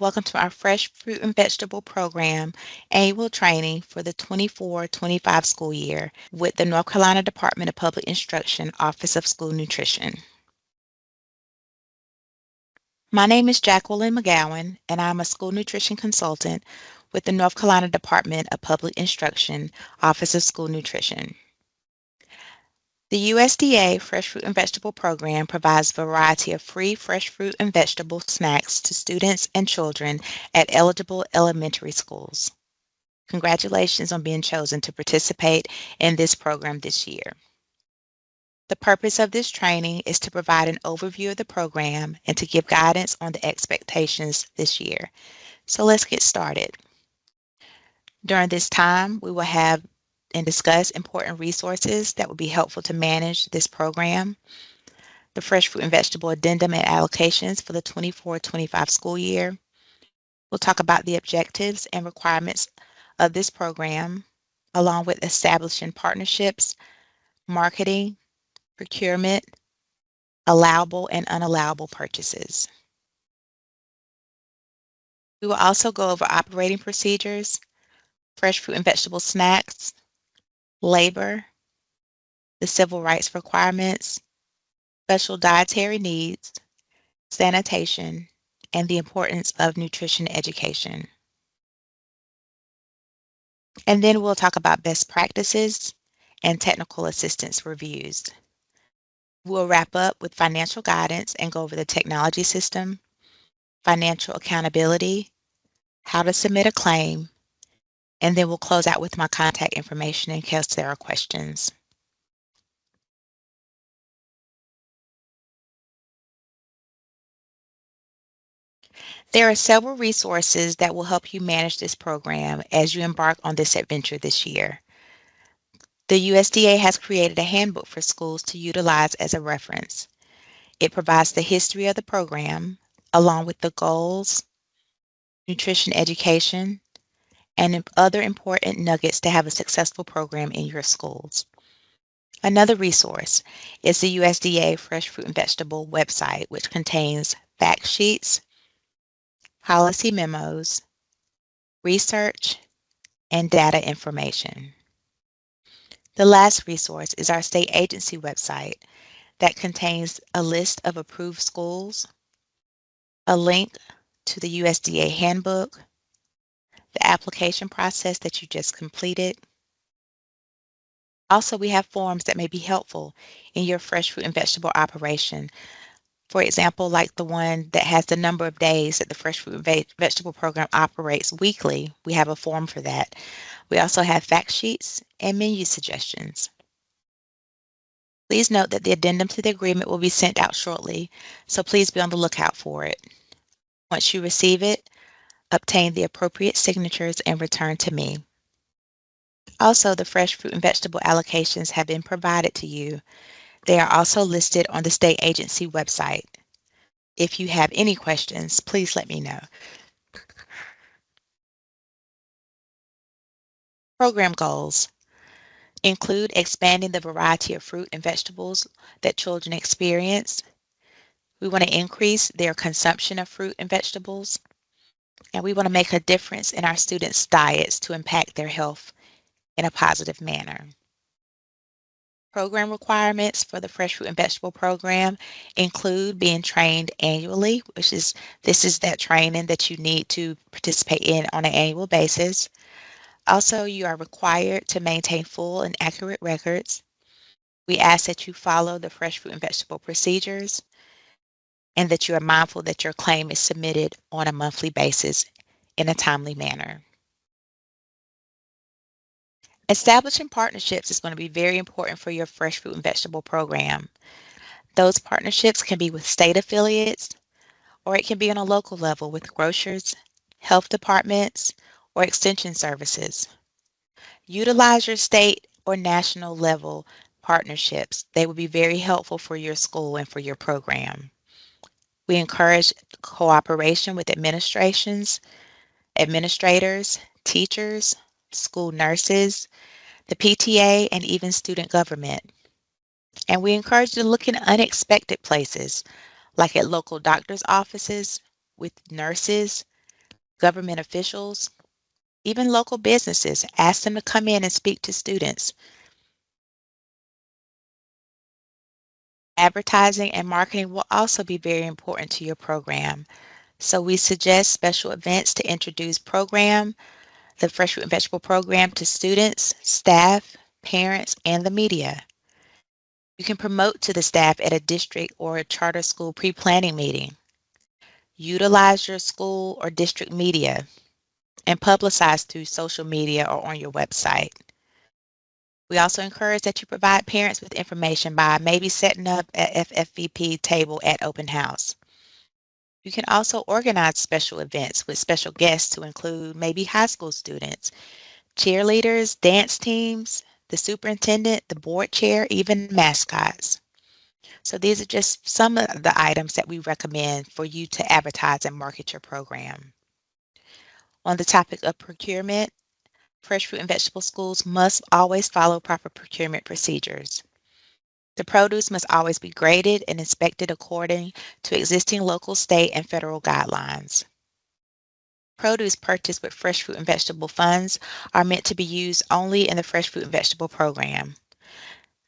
Welcome to our Fresh Fruit and Vegetable Program annual training for the 24-25 school year with the North Carolina Department of Public Instruction Office of School Nutrition. My name is Jacqueline McGowan, and I'm a school nutrition consultant with the North Carolina Department of Public Instruction Office of School Nutrition. The USDA Fresh Fruit and Vegetable Program provides a variety of free fresh fruit and vegetable snacks to students and children at eligible elementary schools. Congratulations on being chosen to participate in this program this year. The purpose of this training is to provide an overview of the program and to give guidance on the expectations this year. So let's get started. During this time, we will have and discuss important resources that will be helpful to manage this program. The Fresh Fruit and Vegetable Addendum and Allocations for the 24-25 school year. We'll talk about the objectives and requirements of this program, along with establishing partnerships, marketing, procurement, allowable and unallowable purchases. We will also go over operating procedures, fresh fruit and vegetable snacks, labor, the civil rights requirements, special dietary needs, sanitation, and the importance of nutrition education. And then we'll talk about best practices and technical assistance reviews. We'll wrap up with financial guidance and go over the technology system, financial accountability, how to submit a claim, and then we'll close out with my contact information in case there are questions. There are several resources that will help you manage this program as you embark on this adventure this year. The USDA has created a handbook for schools to utilize as a reference. It provides the history of the program, along with the goals, nutrition education, and other important nuggets to have a successful program in your schools. Another resource is the USDA Fresh Fruit and Vegetable website, which contains fact sheets, policy memos, research, and data information. The last resource is our state agency website that contains a list of approved schools, a link to the USDA handbook, the application process that you just completed. Also, we have forms that may be helpful in your fresh fruit and vegetable operation. For example, like the one that has the number of days that the fresh fruit and vegetable program operates weekly. We have a form for that. We also have fact sheets and menu suggestions. Please note that the addendum to the agreement will be sent out shortly, so please be on the lookout for it. Once you receive it, obtain the appropriate signatures and return to me. Also, the fresh fruit and vegetable allocations have been provided to you. They are also listed on the state agency website. If you have any questions, please let me know. Program goals include expanding the variety of fruit and vegetables that children experience. We want to increase their consumption of fruit and vegetables, and we want to make a difference in our students' diets to impact their health in a positive manner. Program requirements for the Fresh Fruit and Vegetable Program include being trained annually, this is that training that you need to participate in on an annual basis. Also, you are required to maintain full and accurate records. We ask that you follow the Fresh Fruit and Vegetable procedures and that you are mindful that your claim is submitted on a monthly basis in a timely manner. Establishing partnerships is going to be very important for your fresh fruit and vegetable program. Those partnerships can be with state affiliates, or it can be on a local level with grocers, health departments, or extension services. Utilize your state or national level partnerships. They will be very helpful for your school and for your program. We encourage cooperation with administrators, teachers, school nurses, the PTA, and even student government. And we encourage you to look in unexpected places, like at local doctor's offices, with nurses, government officials, even local businesses. Ask them to come in and speak to students. Advertising and marketing will also be very important to your program. So we suggest special events to introduce the Fresh Fruit and Vegetable program to students, staff, parents, and the media. You can promote to the staff at a district or a charter school pre-planning meeting. Utilize your school or district media and publicize through social media or on your website. We also encourage that you provide parents with information by maybe setting up an FFVP table at open house. You can also organize special events with special guests to include maybe high school students, cheerleaders, dance teams, the superintendent, the board chair, even mascots. So these are just some of the items that we recommend for you to advertise and market your program. On the topic of procurement, fresh fruit and vegetable schools must always follow proper procurement procedures. The produce must always be graded and inspected according to existing local, state, and federal guidelines. Produce purchased with fresh fruit and vegetable funds are meant to be used only in the fresh fruit and vegetable program.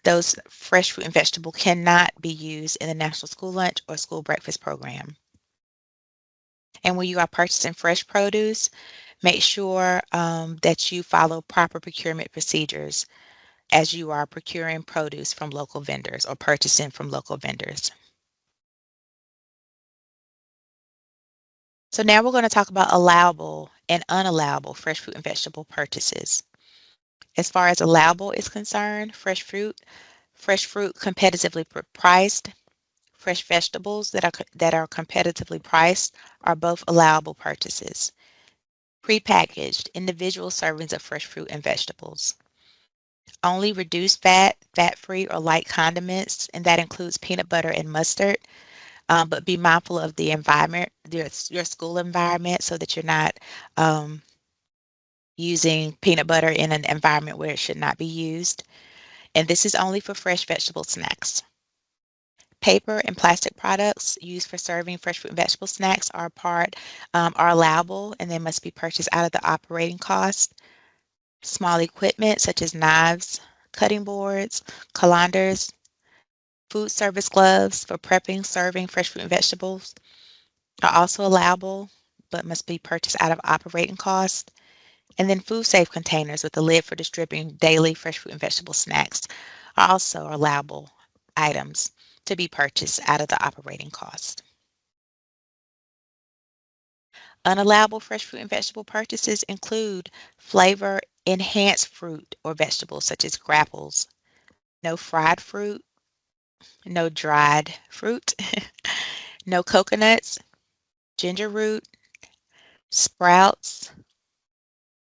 Those fresh fruit and vegetable cannot be used in the National School Lunch or School Breakfast program. And when you are purchasing fresh produce, make sure that you follow proper procurement procedures as you are procuring produce from local vendors or purchasing from local vendors. So now we're going to talk about allowable and unallowable fresh fruit and vegetable purchases. As far as allowable is concerned, fresh fruit competitively priced, fresh vegetables that are competitively priced are both allowable purchases. Prepackaged individual servings of fresh fruit and vegetables. Only reduced fat, fat-free, or light condiments, and that includes peanut butter and mustard. But be mindful of the environment, your school environment, so that you're not using peanut butter in an environment where it should not be used. And this is only for fresh vegetable snacks. Paper and plastic products used for serving fresh fruit and vegetable snacks are allowable, and they must be purchased out of the operating cost. Small equipment such as knives, cutting boards, colanders, food service gloves for prepping, serving fresh fruit and vegetables are also allowable, but must be purchased out of operating cost. And then food safe containers with a lid for distributing daily fresh fruit and vegetable snacks are also allowable items to be purchased out of the operating cost. Unallowable fresh fruit and vegetable purchases include flavor enhanced fruit or vegetables such as grapples, no fried fruit, no dried fruit, no coconuts, ginger root, sprouts,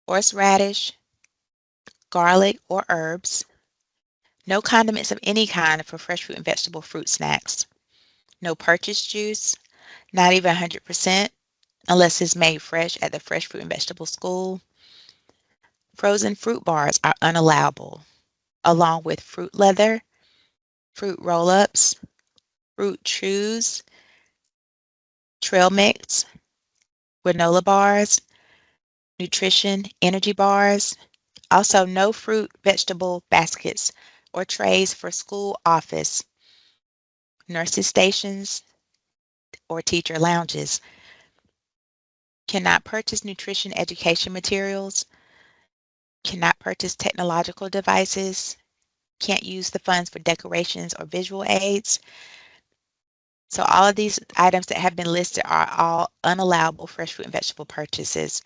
horseradish, garlic, or herbs, no condiments of any kind for fresh fruit and vegetable fruit snacks, no purchased juice, not even 100%, unless it's made fresh at the fresh fruit and vegetable school. Frozen fruit bars are unallowable, along with fruit leather, fruit roll-ups, fruit chews, trail mix, granola bars, nutrition energy bars. Also, no fruit vegetable baskets or trays for school office, nurses stations, or teacher lounges. Cannot purchase nutrition education materials, cannot purchase technological devices, can't use the funds for decorations or visual aids. So all of these items that have been listed are all unallowable fresh fruit and vegetable purchases.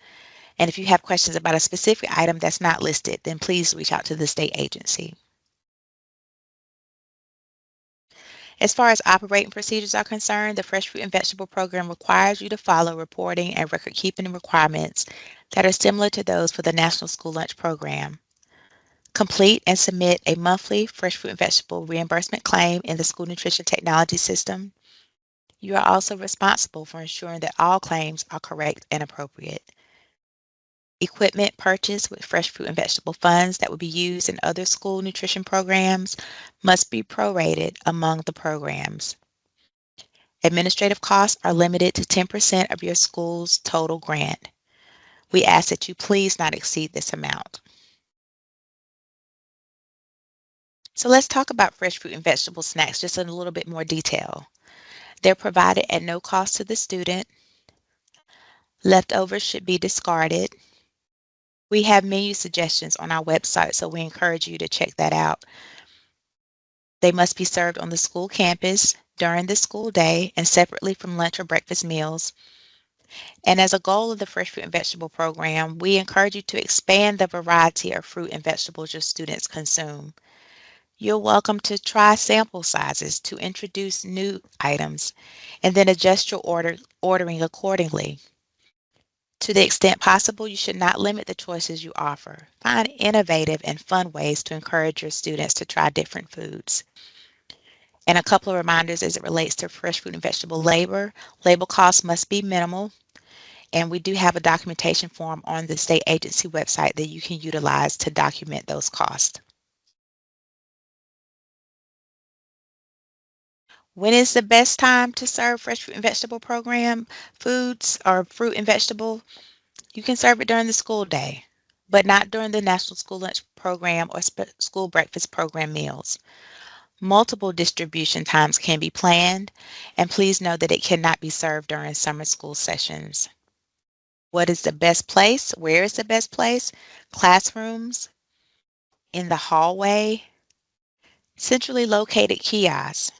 And if you have questions about a specific item that's not listed, then please reach out to the state agency. As far as operating procedures are concerned, the Fresh Fruit and Vegetable Program requires you to follow reporting and record-keeping requirements that are similar to those for the National School Lunch Program. Complete and submit a monthly fresh fruit and vegetable reimbursement claim in the School Nutrition Technology System. You are also responsible for ensuring that all claims are correct and appropriate. Equipment purchased with fresh fruit and vegetable funds that will be used in other school nutrition programs must be prorated among the programs. Administrative costs are limited to 10% of your school's total grant. We ask that you please not exceed this amount. So let's talk about fresh fruit and vegetable snacks just in a little bit more detail. They're provided at no cost to the student. Leftovers should be discarded. We have menu suggestions on our website, so we encourage you to check that out. They must be served on the school campus during the school day and separately from lunch or breakfast meals. And as a goal of the Fresh Fruit and Vegetable Program, we encourage you to expand the variety of fruit and vegetables your students consume. You're welcome to try sample sizes to introduce new items and then adjust your ordering accordingly. To the extent possible, you should not limit the choices you offer. Find innovative and fun ways to encourage your students to try different foods. And a couple of reminders as it relates to fresh fruit and vegetable label costs must be minimal. And we do have a documentation form on the state agency website that you can utilize to document those costs. When is the best time to serve fresh fruit and vegetable program foods or fruit and vegetable? You can serve it during the school day, but not during the National School Lunch Program or school breakfast program meals. Multiple distribution times can be planned, and please know that it cannot be served during summer school sessions. What is the best place? Where is the best place? Classrooms, in the hallway, centrally located kiosks.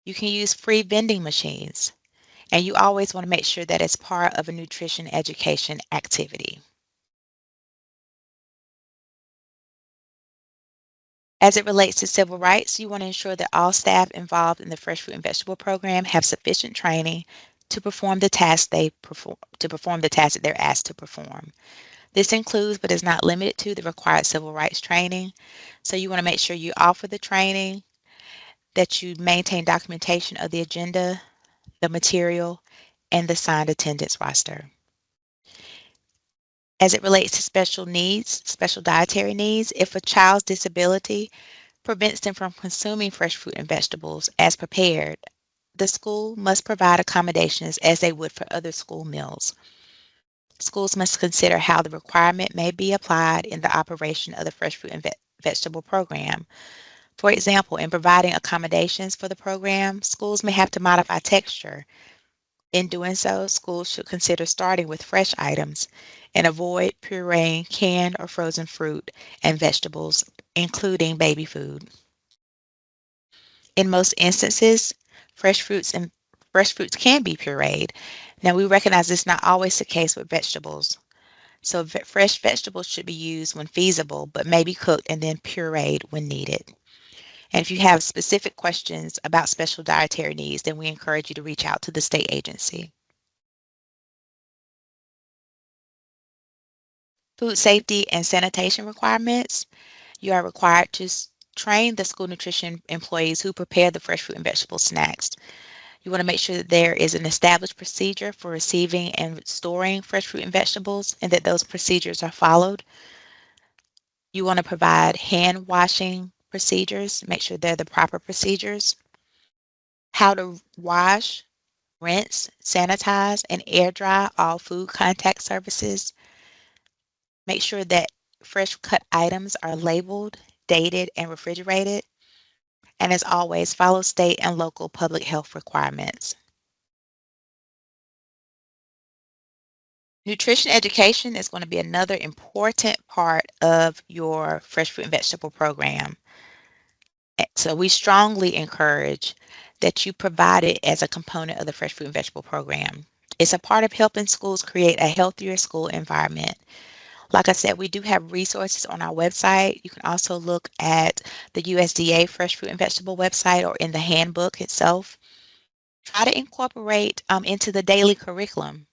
You can use free vending machines, and you always want to make sure that it's part of a nutrition education activity. As it relates to civil rights, you want to ensure that all staff involved in the Fresh Fruit and Vegetable Program have sufficient training to perform the tasks that they're asked to perform. This includes, but is not limited to, the required civil rights training. So you want to make sure you offer the training, that you maintain documentation of the agenda, the material, and the signed attendance roster. As it relates to special needs, special dietary needs, if a child's disability prevents them from consuming fresh fruit and vegetables as prepared, the school must provide accommodations as they would for other school meals. Schools must consider how the requirement may be applied in the operation of the fresh fruit and vegetable program. For example, in providing accommodations for the program, schools may have to modify texture. In doing so, schools should consider starting with fresh items and avoid pureeing canned or frozen fruit and vegetables, including baby food. In most instances, fresh fruits can be pureed. Now, we recognize this is not always the case with vegetables. So fresh vegetables should be used when feasible, but may be cooked and then pureed when needed. And if you have specific questions about special dietary needs, then we encourage you to reach out to the state agency. Food safety and sanitation requirements. You are required to train the school nutrition employees who prepare the fresh fruit and vegetable snacks. You want to make sure that there is an established procedure for receiving and storing fresh fruit and vegetables and that those procedures are followed. You want to provide hand washing procedures, make sure they're the proper procedures. How to wash, rinse, sanitize, and air dry all food contact surfaces. Make sure that fresh cut items are labeled, dated, and refrigerated. And as always, follow state and local public health requirements. Nutrition education is going to be another important part of your fresh fruit and vegetable program. So we strongly encourage that you provide it as a component of the fresh fruit and vegetable program. It's a part of helping schools create a healthier school environment. Like I said, we do have resources on our website. You can also look at the USDA Fresh Fruit and Vegetable website or in the handbook itself. Try to incorporate into the daily curriculum.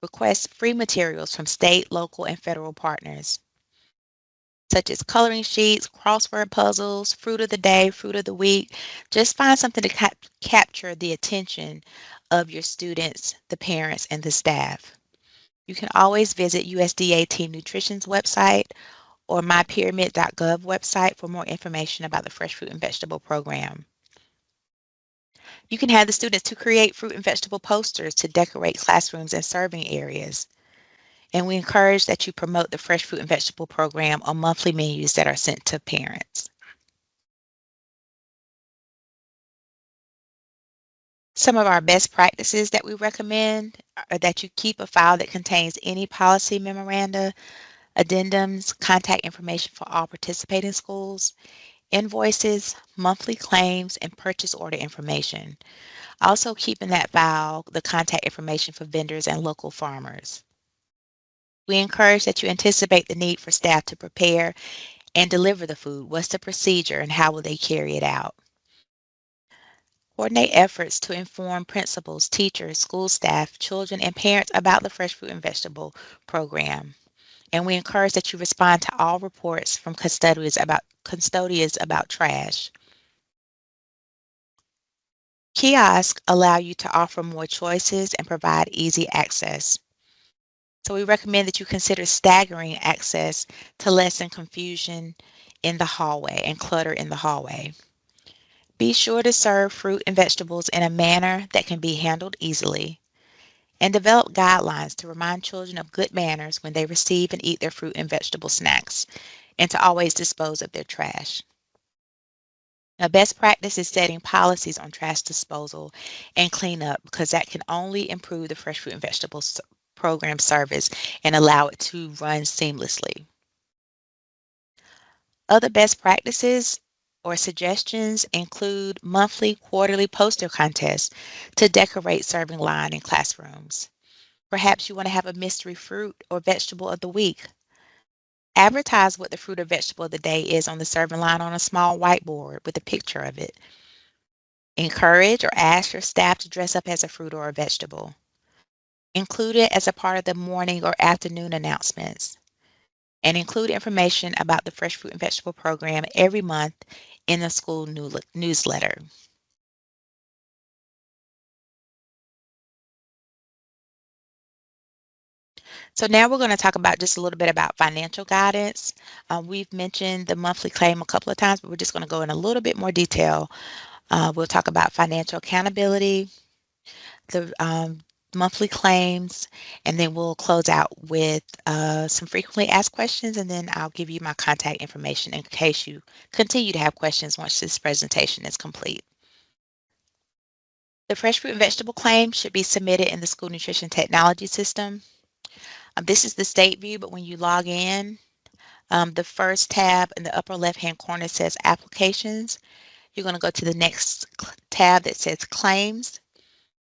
Request free materials from state, local, and federal partners, such as coloring sheets, crossword puzzles, fruit of the day, fruit of the week. Just find something to capture the attention of your students, the parents, and the staff. You can always visit USDA Team Nutrition's website or mypyramid.gov website for more information about the Fresh Fruit and Vegetable Program. You can have the students to create fruit and vegetable posters to decorate classrooms and serving areas. And we encourage that you promote the fresh fruit and vegetable program on monthly menus that are sent to parents. Some of our best practices that we recommend are that you keep a file that contains any policy memoranda, addendums, contact information for all participating schools, invoices, monthly claims, and purchase order information. Also keep in that file the contact information for vendors and local farmers. We encourage that you anticipate the need for staff to prepare and deliver the food. What's the procedure and how will they carry it out? Coordinate efforts to inform principals, teachers, school staff, children, and parents about the fresh fruit and vegetable program. And we encourage that you respond to all reports from custodians about trash. Kiosks allow you to offer more choices and provide easy access. So we recommend that you consider staggering access to lessen confusion in the hallway and clutter in the hallway. Be sure to serve fruit and vegetables in a manner that can be handled easily, and develop guidelines to remind children of good manners when they receive and eat their fruit and vegetable snacks, and to always dispose of their trash. Now, best practice is setting policies on trash disposal and cleanup, because that can only improve the fresh fruit and vegetables program service and allow it to run seamlessly. Other best practices or suggestions include monthly, quarterly poster contests to decorate serving line in classrooms. Perhaps you want to have a mystery fruit or vegetable of the week. Advertise what the fruit or vegetable of the day is on the serving line on a small whiteboard with a picture of it. Encourage or ask your staff to dress up as a fruit or a vegetable. Include it as a part of the morning or afternoon announcements. And include information about the fresh fruit and vegetable program every month in the school newsletter. So now we're going to talk about just a little bit about financial guidance. We've mentioned the monthly claim a couple of times, but we're just going to go in a little bit more detail. We'll talk about financial accountability, the monthly claims, and then we'll close out with some frequently asked questions, and then I'll give you my contact information in case you continue to have questions once this presentation is complete. The fresh fruit and vegetable claim should be submitted in the school nutrition technology system. This is the state view, but when you log in, the first tab in the upper left-hand corner says Applications. You're going to go to the next tab that says Claims.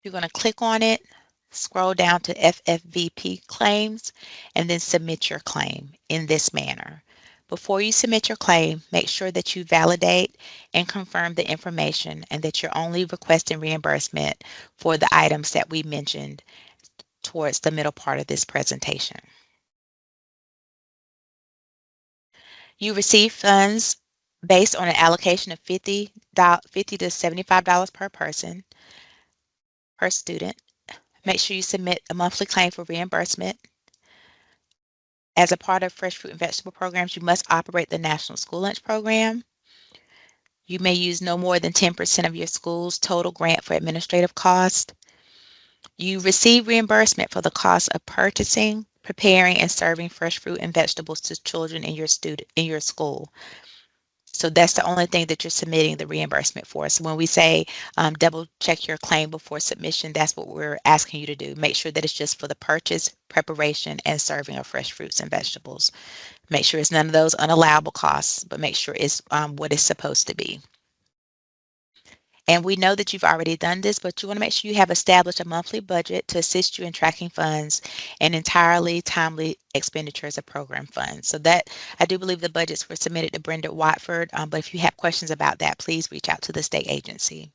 You're going to click on it, scroll down to FFVP Claims, and then submit your claim in this manner. Before you submit your claim, make sure that you validate and confirm the information and that you're only requesting reimbursement for the items that we mentioned towards the middle part of this presentation. You receive funds based on an allocation of $50 to $75 per person, per student. Make sure you submit a monthly claim for reimbursement. As a part of fresh fruit and vegetable programs, you must operate the National School Lunch Program. You may use no more than 10% of your school's total grant for administrative costs. You receive reimbursement for the cost of purchasing, preparing, and serving fresh fruit and vegetables to children in your school. So that's the only thing that you're submitting the reimbursement for. So when we say double check your claim before submission, that's what we're asking you to do. Make sure that it's just for the purchase, preparation, and serving of fresh fruits and vegetables. Make sure it's none of those unallowable costs, but make sure it's what it's supposed to be. And we know that you've already done this, but you want to make sure you have established a monthly budget to assist you in tracking funds and entirely timely expenditures of program funds. So that, I do believe the budgets were submitted to Brenda Watford, but if you have questions about that, please reach out to the state agency.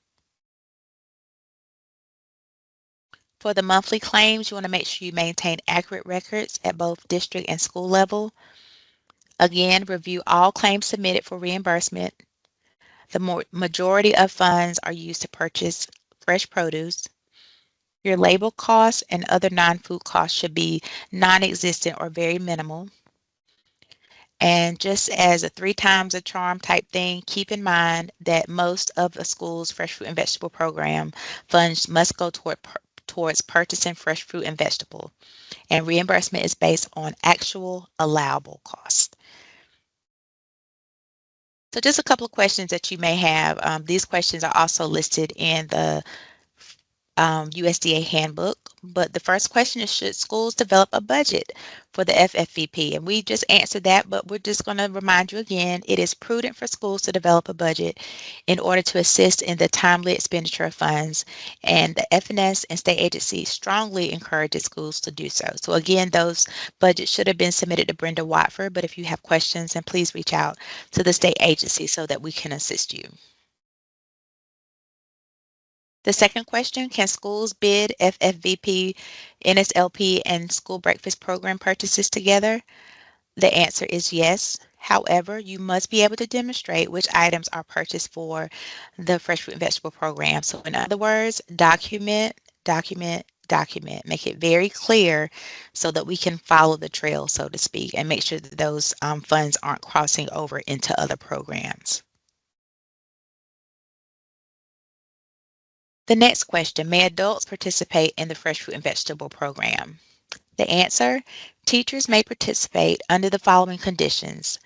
For the monthly claims, you want to make sure you maintain accurate records at both district and school level. Again, review all claims submitted for reimbursement. The majority of funds are used to purchase fresh produce. Your label costs and other non-food costs should be non-existent or very minimal. And just as a 3 times a charm type thing, keep in mind that most of a school's fresh fruit and vegetable program funds must go toward towards purchasing fresh fruit and vegetable, and reimbursement is based on actual allowable cost. So just a couple of questions that you may have. These questions are also listed in the USDA handbook. But the first question is, should schools develop a budget for the FFVP? And we just answered that, but we're just going to remind you again, it is prudent for schools to develop a budget in order to assist in the timely expenditure of funds. And the FNS and state agencies strongly encourages schools to do so. So again, those budgets should have been submitted to Brenda Watford, but if you have questions, then please reach out to the state agency so that we can assist you. The second question, can schools bid FFVP, NSLP, and school breakfast program purchases together? The answer is yes. However, you must be able to demonstrate which items are purchased for the fresh fruit and vegetable program. So in other words, document, document, document. Make it very clear so that we can follow the trail, so to speak, and make sure that those funds aren't crossing over into other programs. The next question, may adults participate in the fresh fruit and vegetable program? The answer, teachers may participate under the following conditions.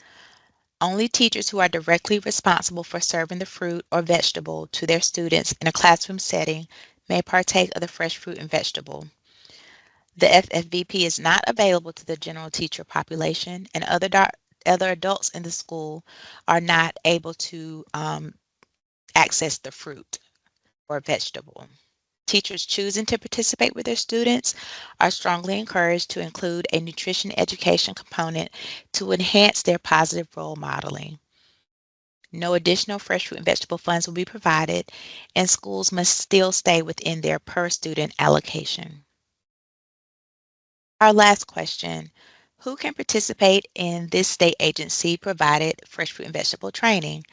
Only teachers who are directly responsible for serving the fruit or vegetable to their students in a classroom setting may partake of the fresh fruit and vegetable. The FFVP is not available to the general teacher population, and other adults in the school are not able to access the fruit or vegetable. Teachers choosing to participate with their students are strongly encouraged to include a nutrition education component to enhance their positive role modeling. No additional fresh fruit and vegetable funds will be provided, and schools must still stay within their per student allocation. Our last question, who can participate in this state agency provided fresh fruit and vegetable training?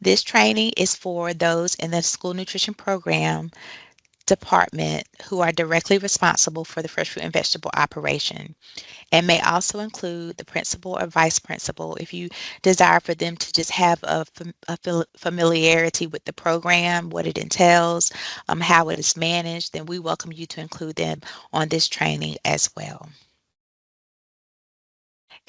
This training is for those in the school nutrition program department who are directly responsible for the fresh fruit and vegetable operation, and may also include the principal or vice principal if you desire for them to just have a familiarity with the program, what it entails, how it is managed, then we welcome you to include them on this training as well.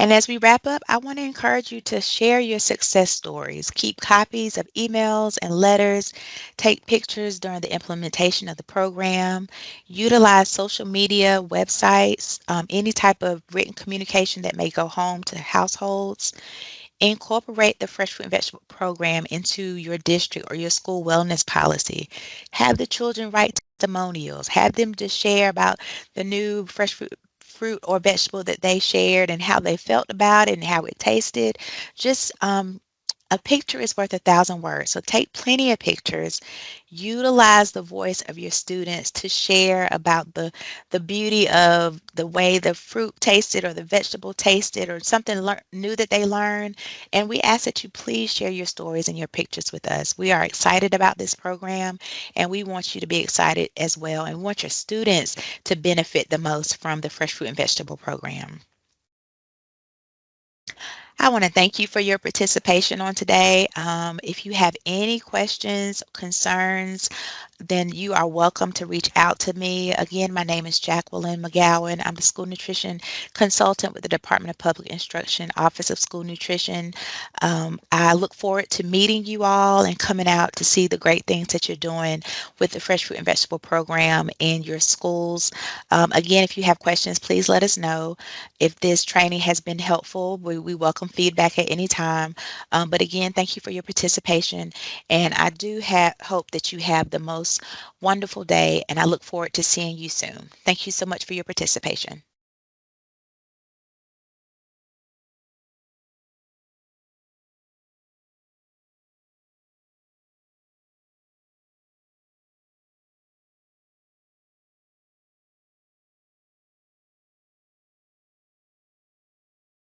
And as we wrap up, I want to encourage you to share your success stories. Keep copies of emails and letters. Take pictures during the implementation of the program. Utilize social media, websites, any type of written communication that may go home to households. Incorporate the fresh fruit and vegetable program into your district or your school wellness policy. Have the children write testimonials. Have them just share about the new fresh fruit or vegetable that they shared and how they felt about it and how it tasted. Just a picture is worth 1,000 words. So take plenty of pictures. Utilize the voice of your students to share about the beauty of the way the fruit tasted or the vegetable tasted or something new that they learned. And we ask that you please share your stories and your pictures with us. We are excited about this program, and we want you to be excited as well, and we want your students to benefit the most from the fresh fruit and vegetable program. I want to thank you for your participation on today. If you have any questions, concerns, then you are welcome to reach out to me. Again, my name is Jacqueline McGowan. I'm the school nutrition consultant with the Department of Public Instruction, Office of School Nutrition. I look forward to meeting you all and coming out to see the great things that you're doing with the Fresh Fruit and Vegetable Program in your schools. Again, if you have questions, please let us know. If this training has been helpful, we welcome feedback at any time. But again, thank you for your participation. And I do hope that you have the most wonderful day, and I look forward to seeing you soon. Thank you so much for your participation.